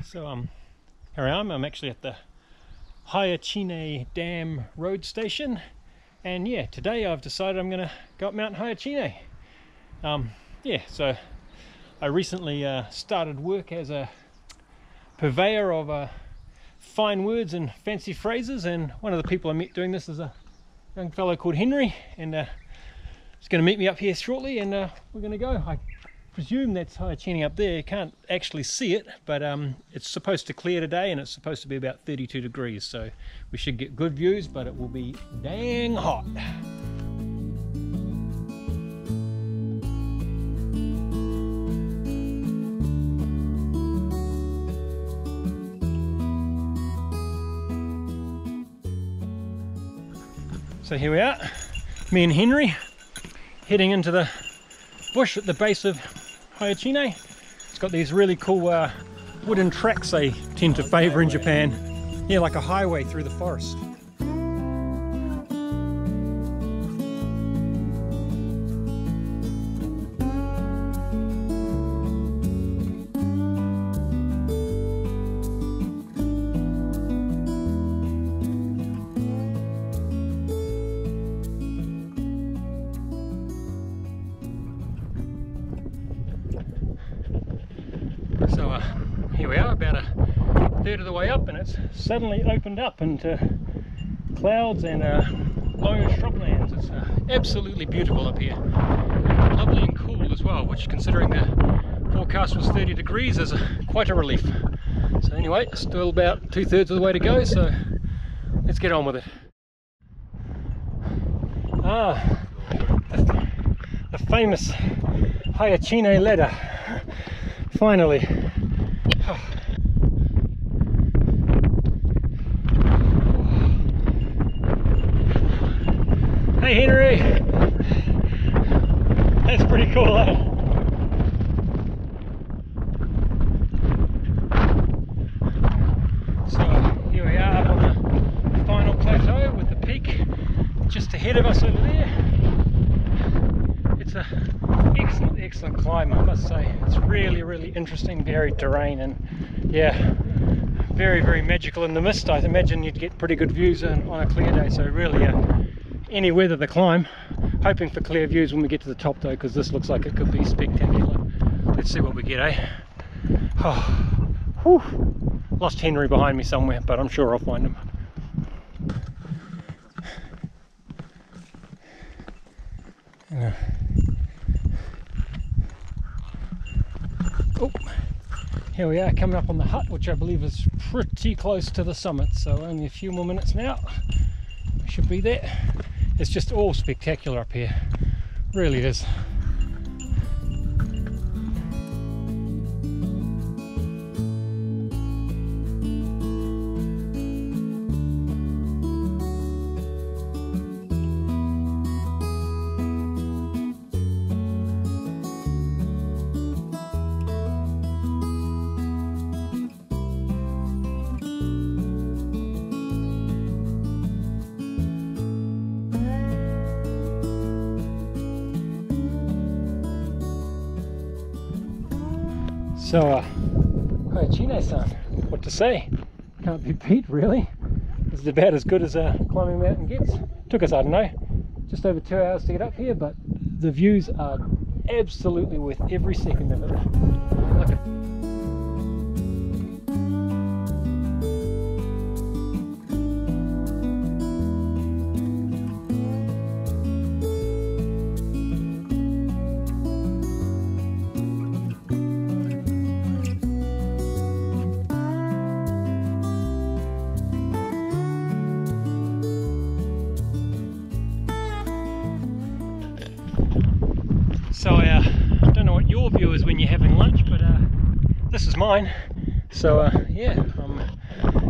So here I am. I'm actually at the Hayachine Dam road station, and yeah, today I've decided I'm gonna go up Mount Hayachine. Yeah, so I recently started work as a purveyor of fine words and fancy phrases, and one of the people I met doing this is a young fellow called Henry, and he's going to meet me up here shortly, and we're going to go. I presume that's Hayachine up there. You can't actually see it, but it's supposed to clear today, and it's supposed to be about 32 degrees, so we should get good views, but it will be dang hot. So here we are, me and Henry, heading into the bush at the base of Hayachine. It's got these really cool wooden tracks they tend to favour in Japan. Yeah, like a highway through the forest. So here we are, about a third of the way up, and it's suddenly opened up into clouds and low shrublands. It's absolutely beautiful up here. Lovely and cool as well, which, considering the forecast was 30 degrees, is quite a relief. So anyway, still about 2/3 of the way to go, so let's get on with it. The famous Hayachine ladder. Finally. Hey Henry! That's pretty cool, eh? So here we are up on the final plateau with the peak just ahead of us over there. It's a excellent climb, I must say. It's really interesting, varied terrain, and yeah, very magical in the mist. I imagine you'd get pretty good views on a clear day, so really any weather to climb. Hoping for clear views when we get to the top though, because this looks like it could be spectacular. Let's see what we get, eh? Oh, whew. Lost Henry behind me somewhere, but I'm sure I'll find him. Oh, here we are, coming up on the hut, which I believe is pretty close to the summit, so only a few more minutes now. We should be there. It's just all spectacular up here, really is. So, Hayachine-san, what to say? Can't be beat, really. This is about as good as climbing a mountain gets. Took us, I don't know, just over 2 hours to get up here, but the views are absolutely worth every second of it. Look at So I don't know what your view is when you're having lunch, but this is mine. So yeah,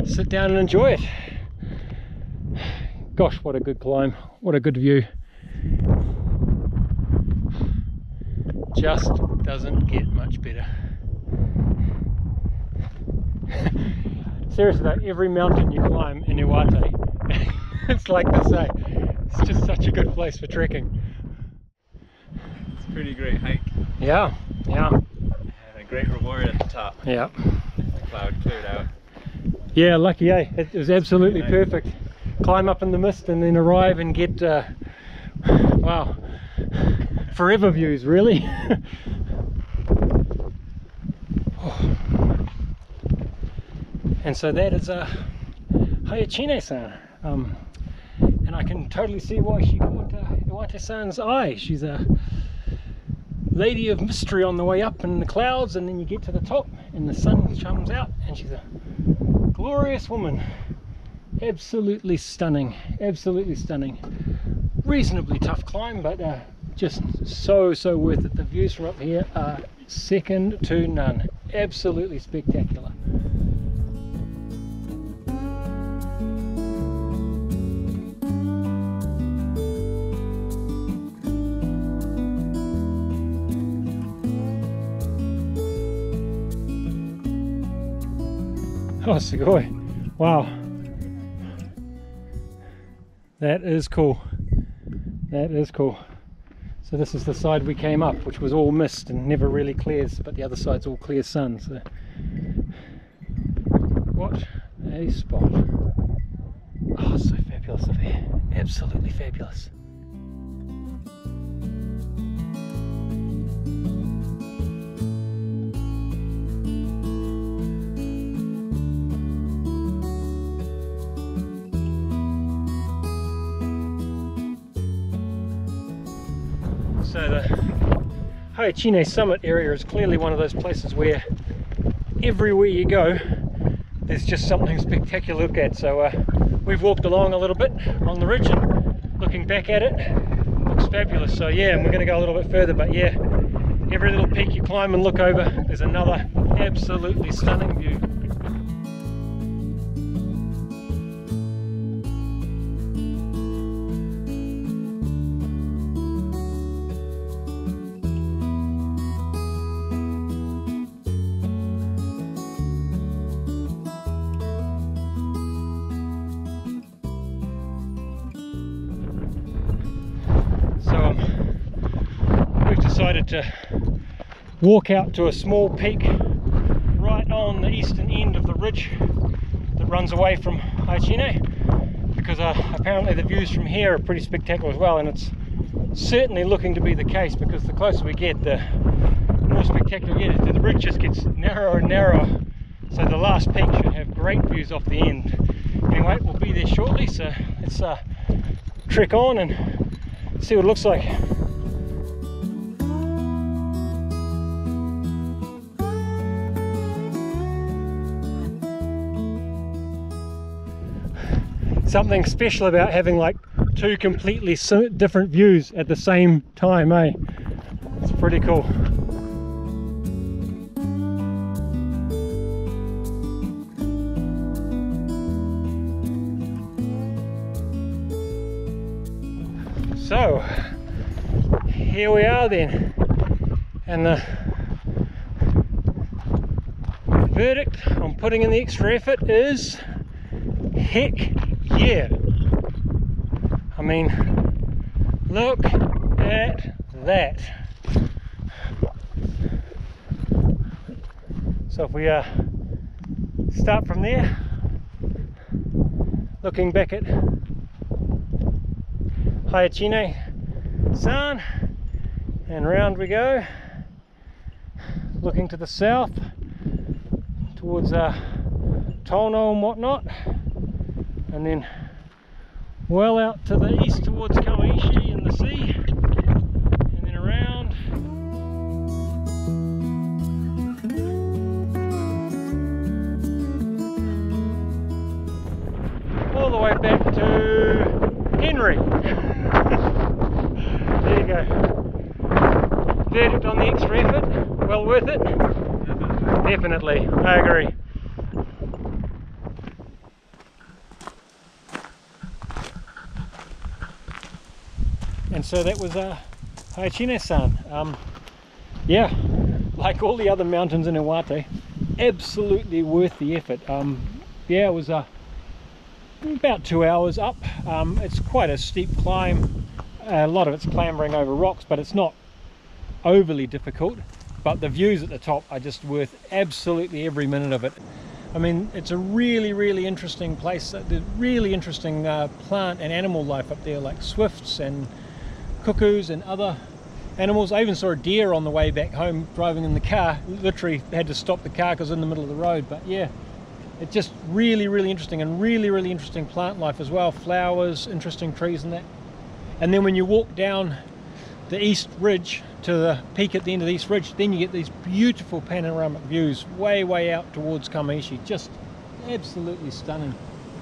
sit down and enjoy it. Gosh, what a good climb, what a good view. Just doesn't get much better. Seriously though, every mountain you climb in Iwate, it's like this, eh? It's just such a good place for trekking. It's a pretty great hike. Yeah, yeah. And a great reward at the top. Yeah. cloud cleared out. Yeah, lucky, eh? It was absolutely perfect. Climb up in the mist and then arrive and get, wow, forever views, really. And so that is Hayachine-san. And I can totally see why she caught Iwatasan's eye. She's a lady of mystery on the way up in the clouds, and then you get to the top and the sun comes out and she's a glorious woman. Absolutely stunning, absolutely stunning. Reasonably tough climb, but just so worth it. The views from up here are second to none. Absolutely spectacular. Oh, sugoi. Wow. That is cool. That is cool. So this is the side we came up, which was all mist and never really clears, but the other side's all clear sun. So what a spot. Oh, so fabulous up here. Absolutely fabulous. So the Hayachine summit area is clearly one of those places where everywhere you go there's just something spectacular to look at. So we've walked along a little bit on the ridge and looking back at it looks fabulous. So yeah, and we're going to go a little bit further, but yeah, every little peak you climb and look over, there's another absolutely stunning view. We've decided to walk out to a small peak right on the eastern end of the ridge that runs away from Hayachine, because apparently the views from here are pretty spectacular as well, and it's certainly looking to be the case, because the closer we get, the more spectacular it is. The ridge just gets narrower and narrower, so the last peak should have great views off the end. Anyway, we'll be there shortly, so let's trek on and see what it looks like. Something special about having like two completely different views at the same time, eh? It's pretty cool. So here we are then, and the verdict on putting in the extra effort is heck yeah. I mean, look at that. So if we start from there, looking back at Hayachine-san, and round we go, looking to the south towards Tono and whatnot, and then well out to the east towards Kawaiishi and the sea, and then around all the way back to Henry. There you go. Verdict on the extra effort, well worth it? Definitely, I agree. And so that was Hayachine-san. Yeah, like all the other mountains in Iwate, absolutely worth the effort. Yeah, it was about 2 hours up. It's quite a steep climb. A lot of it's clambering over rocks, but it's not overly difficult. but the views at the top are just worth absolutely every minute of it. I mean, it's a really interesting place. There's really interesting plant and animal life up there, like swifts and cuckoos and other animals. I even saw a deer on the way back home driving in the car. Literally had to stop the car because it was in the middle of the road. But yeah, it's just really interesting, and really interesting plant life as well. Flowers, interesting trees and that. And then when you walk down the East Ridge to the peak at the end of the East Ridge, then you get these beautiful panoramic views way out towards Kamaishi. Just absolutely stunning.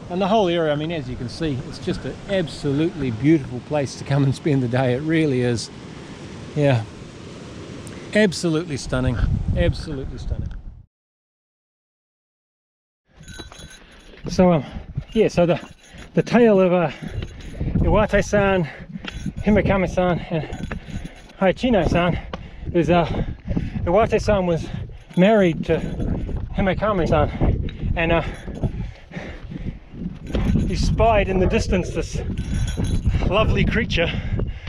And the whole area, I mean, as you can see, it's just an absolutely beautiful place to come and spend the day. It really is. Yeah, absolutely stunning, absolutely stunning. So yeah, so the tale of Iwatasan, Himekami-san and Hayachine-san is Iwatasan was married to Himekami-san, and he spied in the distance this lovely creature,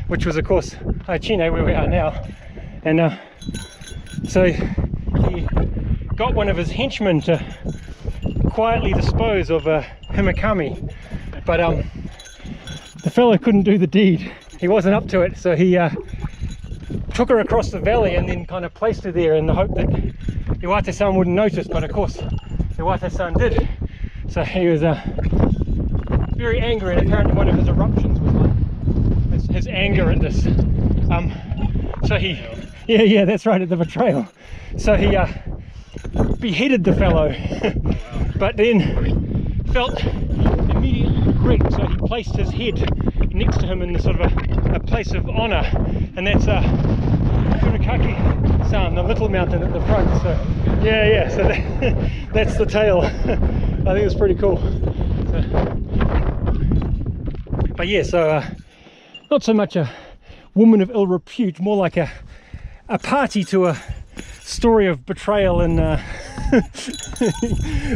which was of course Hayachine, where we are now. And so he got one of his henchmen to quietly dispose of Himekami, but the fellow couldn't do the deed. He wasn't up to it, so he took her across the valley and then kind of placed her there in the hope that Iwata-san wouldn't notice, but of course Iwata-san did. So he was very angry, and apparently one of his eruptions was like his anger at this. So he, yeah, that's right, at the betrayal. So he beheaded the fellow, but then felt immediate regret. So he placed his head next to him in the sort of a place of honor, and that's Furakaki-san, the little mountain at the front. So yeah, so that's the tale. I think it's pretty cool. But yeah, so not so much a woman of ill repute, more like a party to a story of betrayal and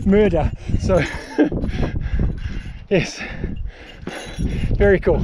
murder. So yes, very cool.